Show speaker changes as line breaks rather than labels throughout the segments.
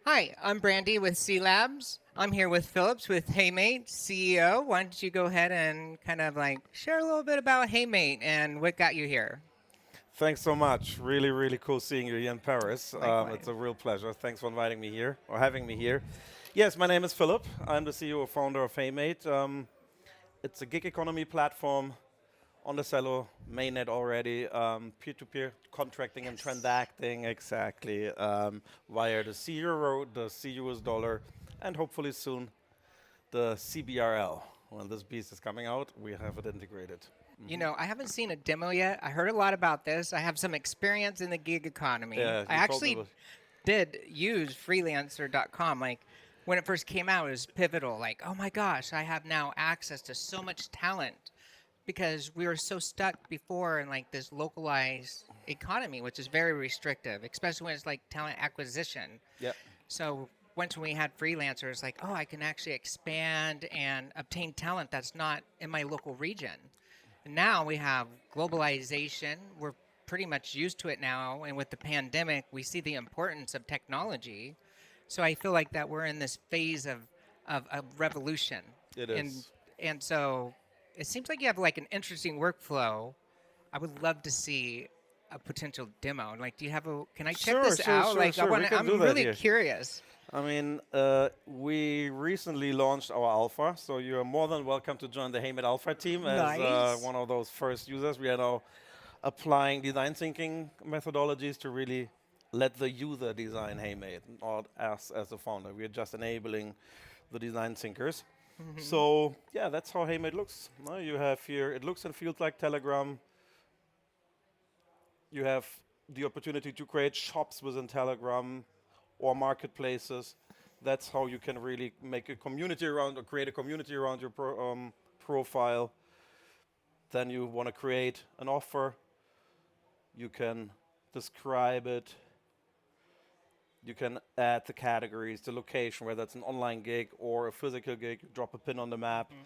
Hi, I'm Brandy with C Labs. I'm here with Phillips with Heymate CEO. Why don't you go ahead and kind of like share a little bit about Heymate and what got you here?
Thanks so much. Really, really cool seeing you here in Paris.
Likewise.
It's a real pleasure. Thanks for inviting me here or having me here. Yes, my name is Philip. I'm the CEO and founder of Heymate. It's a gig economy platform on the Celo mainnet already. Peer-to-peer contracting and
Yes.
transacting exactly via the C euro, the C US dollar, and hopefully soon the CBRL. When this beast is coming out, we have it integrated.
You know, I haven't seen a demo yet. I heard a lot about this. I have some experience in the gig economy.
Yeah,
I
you told me
actually
about.
did use freelancer.com. Like when it first came out, it was pivotal. Like, oh my gosh, I have now access to so much talent because we were so stuck before in like this localized economy, which is very restrictive, especially when it's like talent acquisition.
Yeah.
So once we had freelancers, like, oh, I can actually expand and obtain talent that's not in my local region. And now we have globalization. We're pretty much used to it now. And with the pandemic, we see the importance of technology. So I feel like that we're in this phase of revolution.
It
And
is.
and so it seems like you have like an interesting workflow. I would love to see a potential demo. Like, do you have a? Can I check
Sure,
this
sure,
out?
sure,
Like, I
sure. We
want.
can do
I'm
that
really
here.
curious.
We recently launched our alpha, so you're more than welcome to join the Heymate Alpha team as
Nice.
one of those first users. We are now applying design thinking methodologies to really let the user design Heymate, not us as a founder. We are just enabling the design thinkers.
Hmm.
So yeah, that's how Heymate looks. You have here, it looks and feels like Telegram. You have the opportunity to create shops within Telegram or marketplaces. That's how you can really make a community around or create a community around your profile. Then you want to create an offer. You can describe it. You can add the categories, the location, whether it's an online gig or a physical gig. Drop a pin on the map,
Hmm.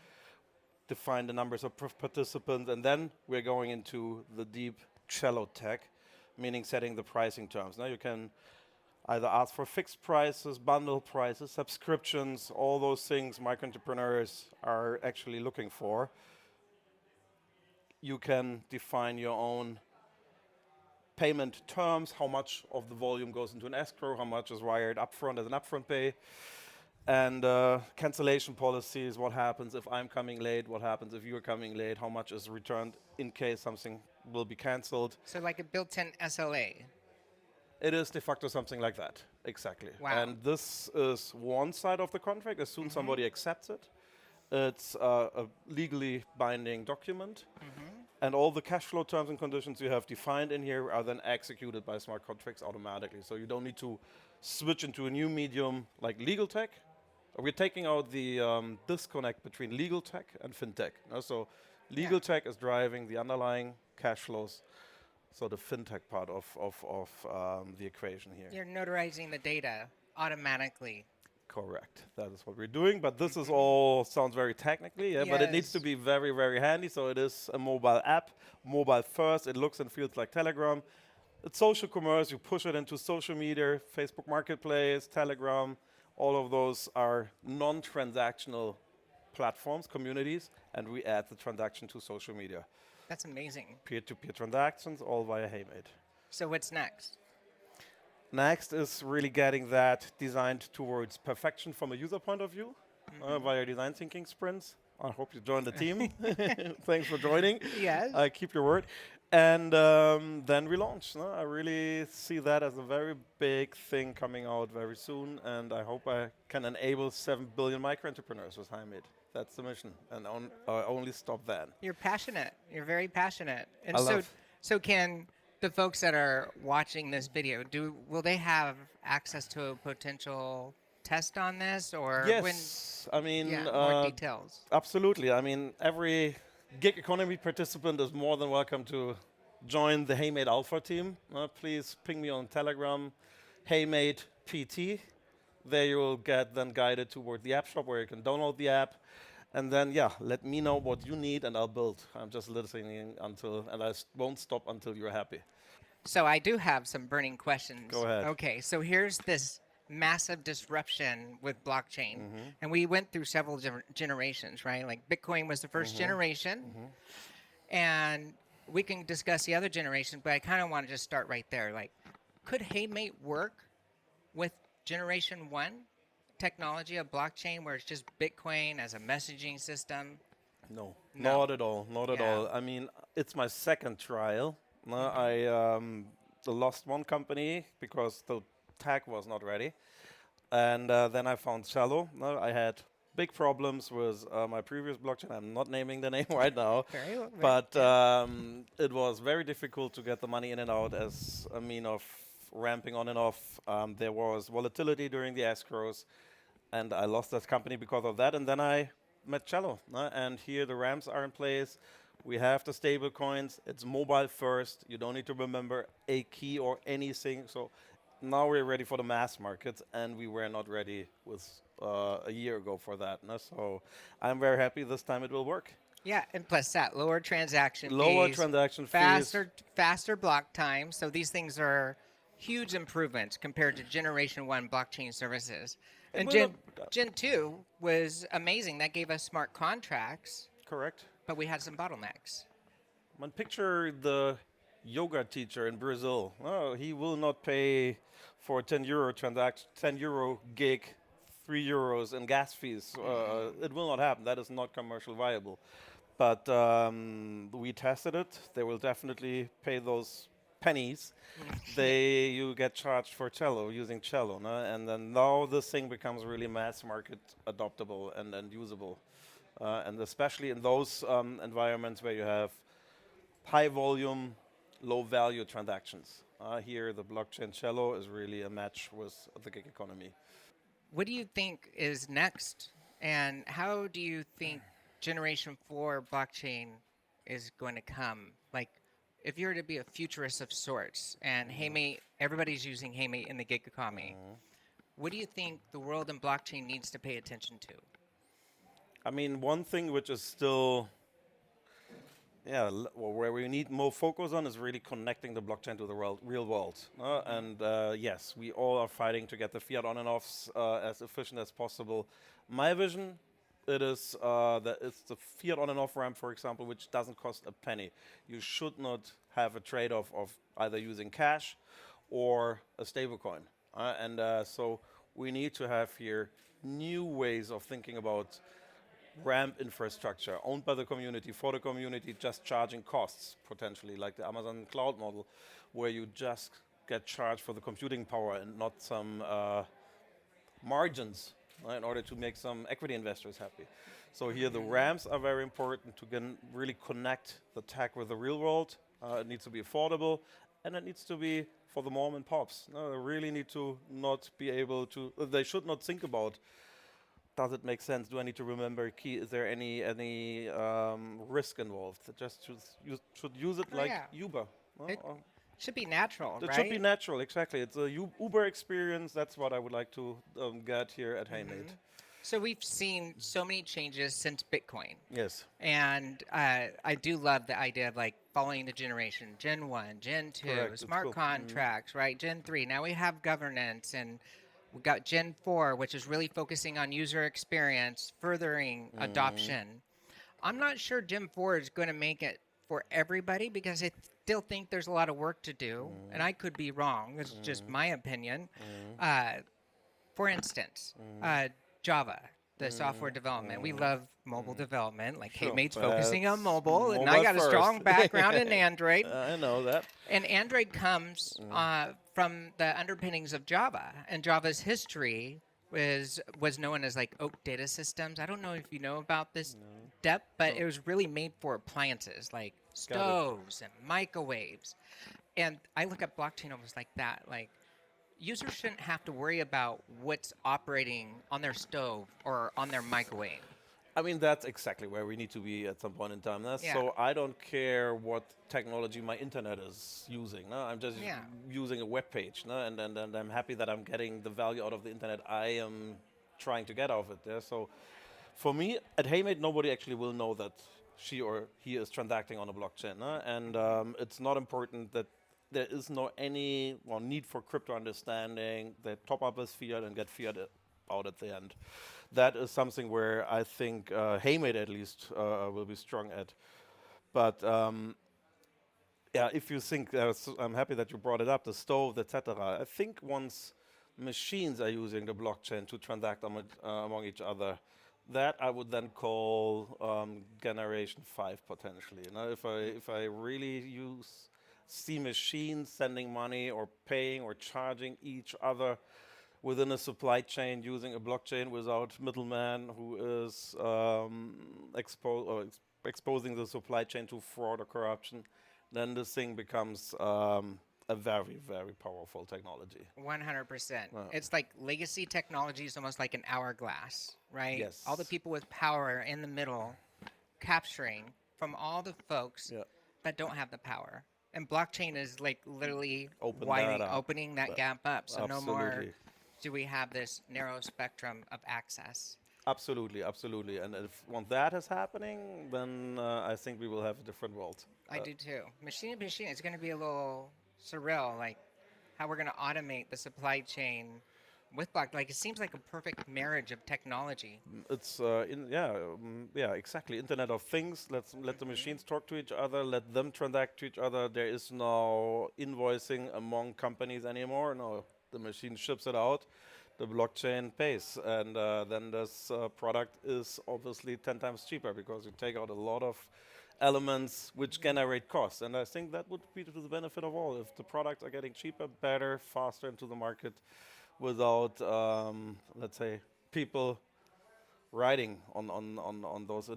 define the numbers of participants, and then we're going into the deep shallow tech, meaning setting the pricing terms. Now you can either ask for fixed prices, bundle prices, subscriptions, all those things micro entrepreneurs are actually looking for. You can define your own payment terms, how much of the volume goes into an escrow, how much is wired upfront as an upfront pay, and cancellation policies, what happens if I'm coming late, what happens if you're coming late, how much is returned in case something will be canceled.
So like a built-in SLA.
It is de facto something like that, exactly.
Wow.
And this is one side of the contract. As soon as
Hmm.
somebody accepts it, it's a legally binding document.
Hmm.
And all the cash flow terms and conditions you have defined in here are then executed by smart contracts automatically. So you don't need to switch into a new medium like legal tech. We're taking out the disconnect between legal tech and fintech. So
Yeah.
legal tech is driving the underlying cash flows, so the fintech part of the equation here.
You're notarizing the data automatically.
Correct. That is what we're doing. But this is
Hmm.
all sounds very technically, yeah. But it needs to
Yes.
be very, very handy. So it is a mobile app, mobile first. It looks and feels like Telegram. It's social commerce. You push it into social media, Facebook Marketplace, Telegram. All of those are non-transactional platforms, communities, and we add the transaction to social media.
That's amazing.
Peer-to-peer transactions, all via Heymate.
So what's next?
Next is really getting that designed towards perfection from a user point of view
Hmm.
via design thinking sprints. I hope you join the team. Thanks for joining.
Yes.
I keep your word. And then we launch. No? I really see that as a very big thing coming out very soon. And I hope I can enable 7 billion micro entrepreneurs with Heymate. That's the mission. And only stop then.
You're passionate. You're very passionate.
I
And so
love.
so can the folks that are watching this video do will they have access to a potential test on this or when
Yes, I mean,
yeah, more details.
absolutely. I mean, every gig economy participant is more than welcome to join the Heymate Alpha team. Please ping me on Telegram, Heymate PT. There you will get then guided toward the app shop where you can download the app. And then, yeah, let me know what you need and I'll build. I'm just listening until, and won't stop until you're happy.
So I do have some burning
Go
questions.
ahead.
Okay, so here's this massive disruption with blockchain, and we went through several different generations, right? Like Bitcoin was the first generation, and we can discuss the other generations, but I kind of want to just start right there. Like, could Heymate work with generation one technology of blockchain, where it's just Bitcoin as a messaging system?
No,
No.
not at all, not at
Yeah.
all. I mean, it's my second trial. No, I lost one company because the tag was not ready, and then I found Celo. No, I had big problems with my previous blockchain. I'm not naming the name right now,
Very, very
but
yeah.
it was very difficult to get the money in and out as a mean of ramping on and off. There was volatility during the escrows, and I lost that company because of that. And then I met Cello, and here the ramps are in place. We have the stable coins. It's mobile first. You don't need to remember a key or anything. So now we're ready for the mass market, and we were not ready with a year ago for that. No? So I'm very happy this time it will work.
Yeah, and plus that lower transaction
Lower
fees,
transaction fees.
faster block time. So these things are huge improvements compared to Generation One blockchain services.
It
And
will not,
Gen Two was amazing. That gave us smart contracts,
correct.
but we had some bottlenecks.
Man, picture the yoga teacher in Brazil. Oh, he will not pay for a 10 euro transaction, 10 euro gig, 3 euros in gas fees. It will not happen. That is not commercial viable. But we tested it. They will definitely pay those pennies.
Yeah.
You get charged for cello using cello, no? And then now this thing becomes really mass market adoptable and usable, and especially in those environments where you have high volume, low value transactions. Here, the blockchain cello is really a match with the gig economy.
What do you think is next? And how do you think Generation 4 blockchain is going to come? Like, if you were to be a futurist of sorts and Heymate, everybody's using Heymate in the gig economy, what do you think the world and blockchain needs to pay attention to?
I mean, one thing which is still, yeah, where we need more focus on is really connecting the blockchain to the real world. And yes, we all are fighting to get the fiat on and offs as efficient as possible. My vision, it is that it's the fiat on and off ramp, for example, which doesn't cost a penny. You should not have a trade-off of either using cash or a stablecoin. So we need to have here new ways of thinking about ramp infrastructure owned by the community, for the community, just charging costs potentially, like the Amazon cloud model, where you just get charged for the computing power and not some margins in order to make some equity investors happy. So here the ramps are very important to really connect the tech with the real world. It needs to be affordable, and it needs to be for the mom and pops. No, they really need to not be able to. They should not think about, does it make sense? Do I need to remember a key? Is there any risk involved? You should use it
Oh,
like
yeah.
Uber. No?
It should be natural,
It should be
right?
natural, exactly. It's a Uber experience. That's what I would like to get here at Heymate.
So we've seen so many changes since Bitcoin.
Yes,
And I do love the idea of like following the generation, Gen 1, Gen 2,
correct. It's
smart
cool.
contracts, right? Gen 3. Now we have governance, and we got Gen 4, which is really focusing on user experience, furthering adoption. I'm not sure Gen 4 is going to make it for everybody because I still think there's a lot of work to do, and I could be wrong. It's just my opinion. Uh, for instance, Java, the software development. We love mobile development, like
Sure.
Heymates focusing on
That's
mobile, and I
mobile
got a strong
first.
background in Android.
I know that.
And Android comes from the underpinnings of Java, and Java's history was known as like Oak Data Systems. I don't know if you know about this depth, but it was really made for appliances like
Got it.
stoves and microwaves. And I look at blockchain almost like that. Like users shouldn't have to worry about what's operating on their stove or on their microwave.
I mean, that's exactly where we need to be at some point in time.
Yeah.
So I don't care what technology my internet is using. No? I'm just
Yeah.
using a web page. No? And I'm happy that I'm getting the value out of the internet I am trying to get out of it. Yeah? So for me, at Heymate, nobody actually will know that she or he is transacting on a blockchain. No? And it's not important that there is no any need for crypto understanding. They top up as fiat and get fiat out at the end. That is something where I think Heymate at least will be strong at. But yeah, if you think, I'm happy that you brought it up, the stove, etc. I think once machines are using the blockchain to transact among each other, that I would then call generation 5 potentially. You know, if I really see machines sending money or paying or charging each other within a supply chain using a blockchain without middleman who is exposing the supply chain to fraud or corruption, then this thing becomes a very, very powerful technology.
100%.
Wow.
It's like legacy technology is almost like an hourglass, right?
Yes.
All the people with power in the middle capturing from all the folks
Yeah.
that don't have the power. And blockchain is like literally
Open that up.
opening that gap up. So no more
Absolutely.
do we have this narrow spectrum of access.
Absolutely, absolutely. And if once that is happening, then I think we will have a different world.
I do too. Machine to machine, it's going to be a little surreal, like how we're going to automate the supply chain with block. Like it seems like a perfect marriage of technology.
It's yeah, exactly. Internet of Things. Let the machines talk to each other. Let them transact to each other. There is no invoicing among companies anymore. No, the machine ships it out. The blockchain pays, and then this product is obviously 10 times cheaper because you take out a lot of elements which generate costs. And I think that would be to the benefit of all. If the products are getting cheaper, better, faster into the market, without, let's say, people riding on those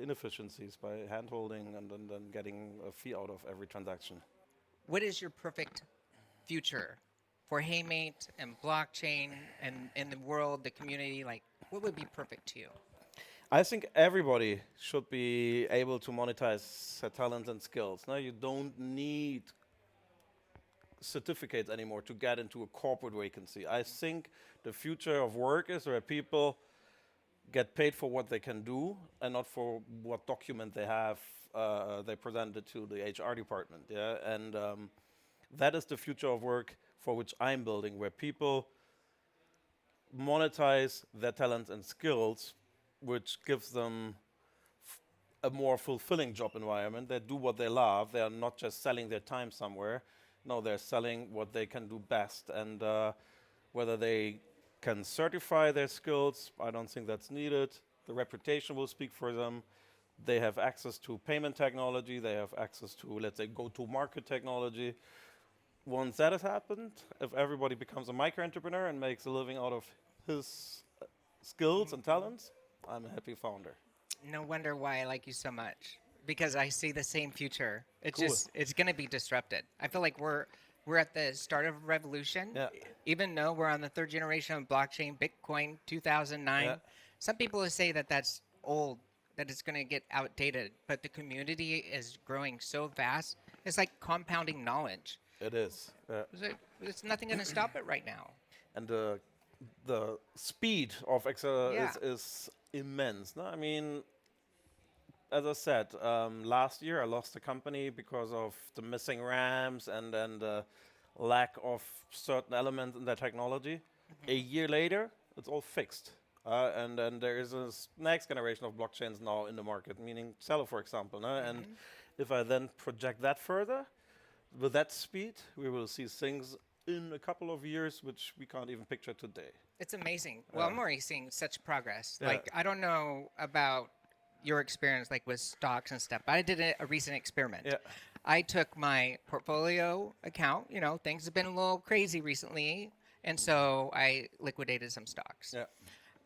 inefficiencies by hand-holding and then getting a fee out of every transaction.
What is your perfect future for Heymate and blockchain and in the world, the community? Like, what would be perfect to you?
I think everybody should be able to monetize their talents and skills. Now, you don't need certificates anymore to get into a corporate vacancy. I think the future of work is where people get paid for what they can do and not for what document they have they presented to the HR department. Yeah, and that is the future of work for which I'm building, where people monetize their talents and skills, which gives them a more fulfilling job environment. They do what they love. They are not just selling their time somewhere. No, they're selling what they can do best. And whether they can certify their skills, I don't think that's needed. The reputation will speak for them. They have access to payment technology. They have access to, let's say, go-to-market technology. Once that has happened, if everybody becomes a micro-entrepreneur and makes a living out of his skills and talents, I'm a happy founder.
No wonder why I like you so much, because I see the same future. It's
Cool.
it's going to be disrupted. I feel like we're at the start of a revolution.
Yeah.
Even though we're on the third generation of blockchain, Bitcoin 2009.
Yeah.
Some people say that that's old, that it's going to get outdated, but the community is growing so fast. It's like compounding knowledge.
It is.
There's nothing going to stop it right now.
And the speed of
Yeah.
is immense. No? I mean, as I said, last year I lost the company because of the missing RAMs and then the lack of certain elements in the technology. A year later, it's all fixed. And then there is a next generation of blockchains now in the market, meaning Celo, for example. No? And if I then project that further, with that speed, we will see things in a couple of years which we can't even picture today.
It's amazing. Well, I'm already seeing such progress.
Yeah.
Like, I don't know about your experience, like with stocks and stuff, but I did a recent experiment.
Yeah.
I took my portfolio account. You know, things have been a little crazy recently, and so I liquidated some stocks.
Yeah.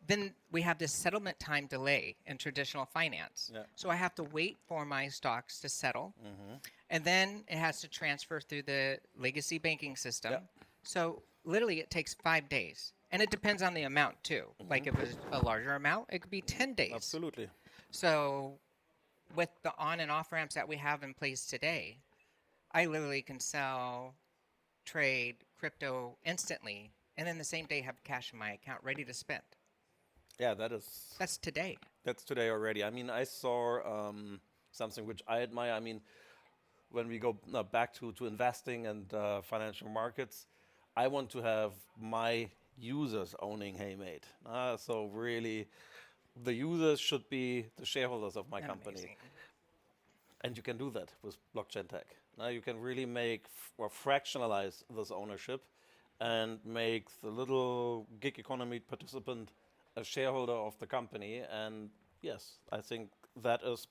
Then we have this settlement time delay in traditional finance.
Yeah.
So I have to wait for my stocks to settle. And then it has to transfer through the legacy banking system.
Yeah.
So literally it takes 5 days. And it depends on the amount too. Like if it's a larger amount, it could be 10 days.
Absolutely.
So with the on and off ramps that we have in place today, I literally can sell, trade crypto instantly, and then the same day have cash in my account ready to spend.
Yeah,
That's today.
that's today already. I mean, I saw something which I admire. I mean, when we go back to investing and financial markets, I want to have my users owning Heymate. So really, the users should be the shareholders of my company.
Amazing.
And you can do that with blockchain tech. Now you can really make or fractionalize this ownership and make the little gig economy participant a shareholder of the company. And yes, I think that is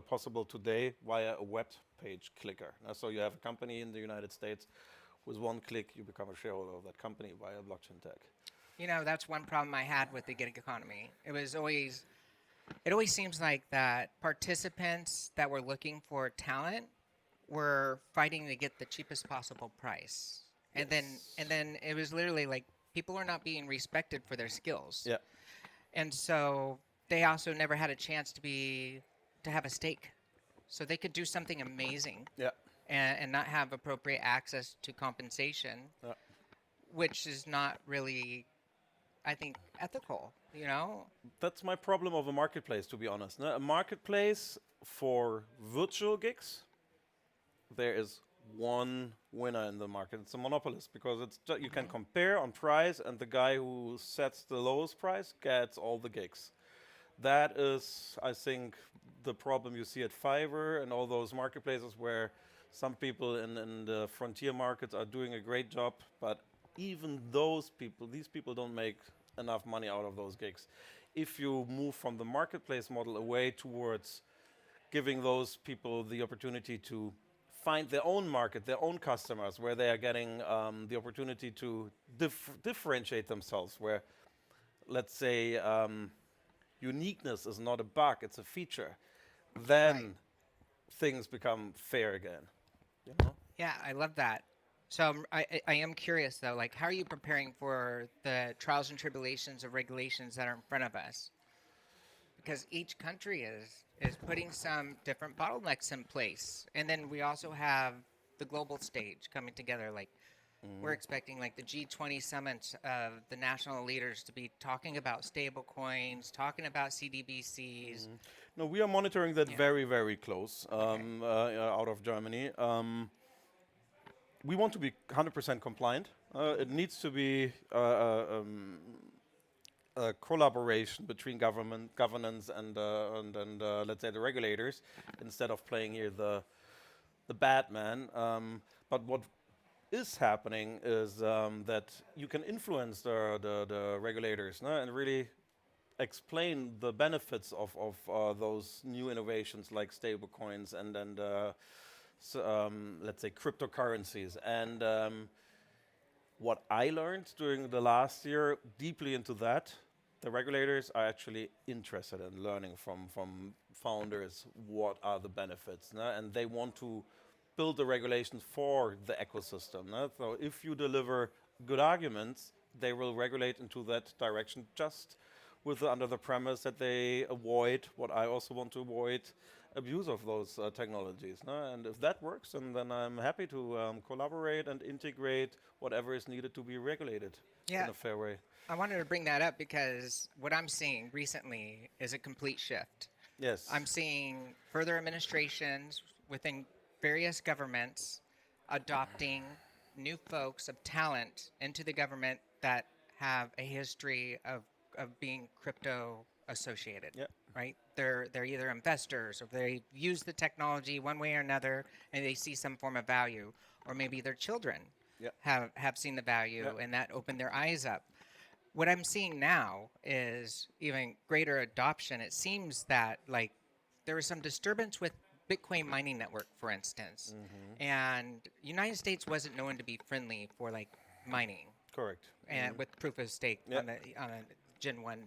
possible today via a web page clicker. So you have a company in the United States, with one click you become a shareholder of that company via blockchain tech.
You know, that's one problem I had with the gig economy. It always seems like that participants that were looking for talent were fighting to get the cheapest possible price. And then it was literally like people are not being respected for their skills.
Yeah.
And so they also never had a chance to have a stake. So they could do something amazing.
Yeah.
And not have appropriate access to compensation, which is not really, I think, ethical, you know?
That's my problem of a marketplace, to be honest. A marketplace for virtual gigs, there is one winner in the market. It's a monopolist, because it's you can compare on price, and the guy who sets the lowest price gets all the gigs. That is, I think, the problem you see at Fiverr and all those marketplaces where some people in the frontier markets are doing a great job, but even these people don't make enough money out of those gigs. If you move from the marketplace model away towards giving those people the opportunity to find their own market, their own customers, where they are getting the opportunity to differentiate themselves, where, let's say, uniqueness is not a bug, it's a feature, then things become fair again. You know?
Yeah, I love that. So I am curious, though, like, how are you preparing for the trials and tribulations of regulations that are in front of us? Because each country is putting some different bottlenecks in place. And then we also have the global stage coming together. Like, we're expecting, like, the G20 summits of the national leaders to be talking about stable coins, talking about CDBCs.
No, we are monitoring that very, very close out of Germany. We want to be 100% compliant. It needs to be a collaboration between governance and let's say the regulators, instead of playing here the bad man. But what is happening is that you can influence the regulators, no? And really explain the benefits of those new innovations like stablecoins and let's say cryptocurrencies. And what I learned during the last year deeply into that, the regulators are actually interested in learning from founders what are the benefits, no? And they want to build the regulations for the ecosystem. No? So if you deliver good arguments, they will regulate into that direction, just under the premise that they avoid what I also want to avoid, abuse of those technologies. No? And if that works, then I'm happy to collaborate and integrate whatever is needed to be regulated in a fair way.
I wanted to bring that up because what I'm seeing recently is a complete shift.
Yes.
I'm seeing further administrations within various governments adopting new folks of talent into the government that have a history of being crypto associated.
Yep.
Right? They're either investors, or they use the technology one way or another and they see some form of value, or maybe their children have seen the value and that opened their eyes up. What I'm seeing now is even greater adoption. It seems that, like, there was some disturbance with Bitcoin mining network, for instance, and United States wasn't known to be friendly for, like, mining.
Correct.
And with proof of stake on a Gen 1.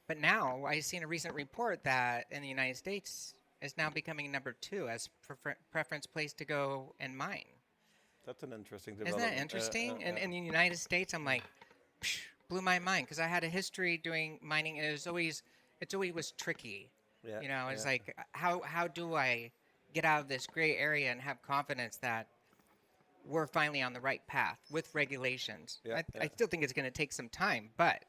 But now I seen a recent report that in the United States is now becoming number 2 as preference place to go and mine.
That's an interesting
Isn't
development.
that interesting? And in the United States, I'm like, blew my mind, because I had a history doing mining, and it's always was tricky.
Yeah,
You know, it's like, how do I get out of this gray area and have confidence that we're finally on the right path with regulations? I still think it's going to take some time, but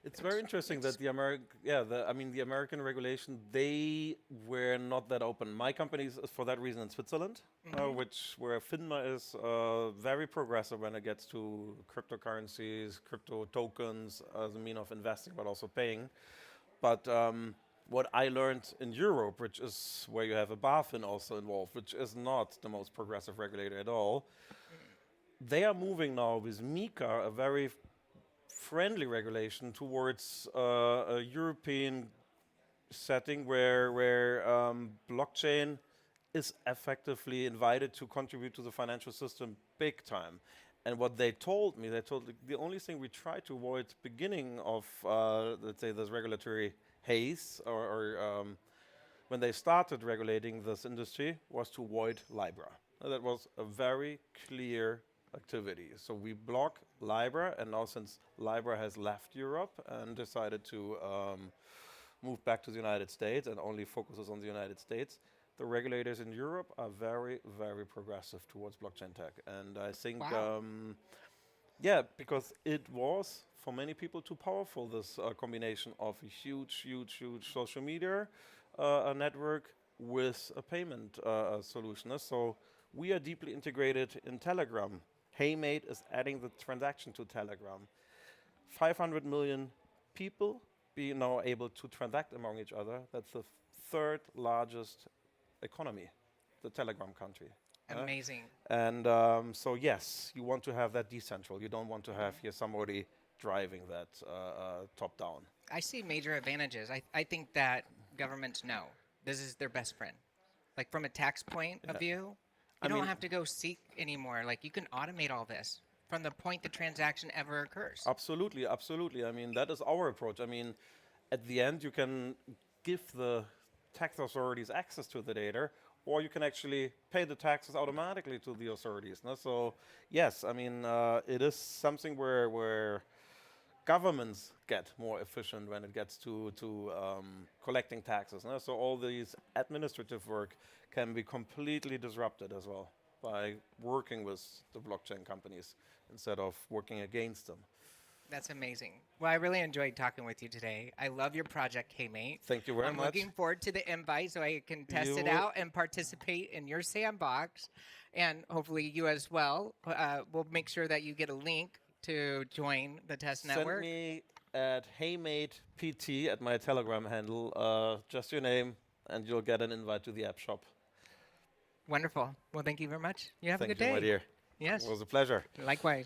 It's very interesting that the the American regulation, they were not that open. My company is for that reason in Switzerland, where FINMA is very progressive when it gets to cryptocurrencies, crypto tokens as a mean of investing, but also paying. But what I learned in Europe, which is where you have a BaFin also involved, which is not the most progressive regulator at all, they are moving now with MiCA, a very friendly regulation, towards a European setting where blockchain is effectively invited to contribute to the financial system big time. And what they told me, the only thing we try to avoid beginning of, let's say, this regulatory haze, or when they started regulating this industry, was to avoid Libra. That was a very clear activity. So we block Libra, and now since Libra has left Europe and decided to move back to the United States and only focuses on the United States, the regulators in Europe are very, very progressive towards blockchain tech. And I think,
Wow.
because it was, for many people, too powerful, this combination of a huge social media network with a payment solution. So we are deeply integrated in Telegram. Heymate is adding the transaction to Telegram. 500 million people being now able to transact among each other. That's the third largest economy, the Telegram country.
Amazing.
And so yes, you want to have that decentral. You don't want to have here somebody driving that top down.
I see major advantages. I think that governments know this is their best friend. Like from a tax point of view, you don't have to go seek anymore. Like you can automate all this from the point the transaction ever occurs.
Absolutely, absolutely. I mean, that is our approach. I mean, at the end, you can give the tax authorities access to the data, or you can actually pay the taxes automatically to the authorities. No? So, yes, I mean, it is something where governments get more efficient when it gets to collecting taxes. No? So all these administrative work can be completely disrupted as well by working with the blockchain companies instead of working against them.
That's amazing. Well, I really enjoyed talking with you today. I love your project, Heymate.
Thank you very
I'm
much.
looking forward to the invite so I can test
You
it
will-
out and participate in your sandbox. And hopefully you as well. We'll make sure that you get a link to join the test
Send
network.
me at Heymate PT at my Telegram handle, just your name, and you'll get an invite to the app shop.
Wonderful. Well, thank you very much. You have
Thank
a good
you,
day.
my dear.
Yes.
It was a pleasure.
Likewise.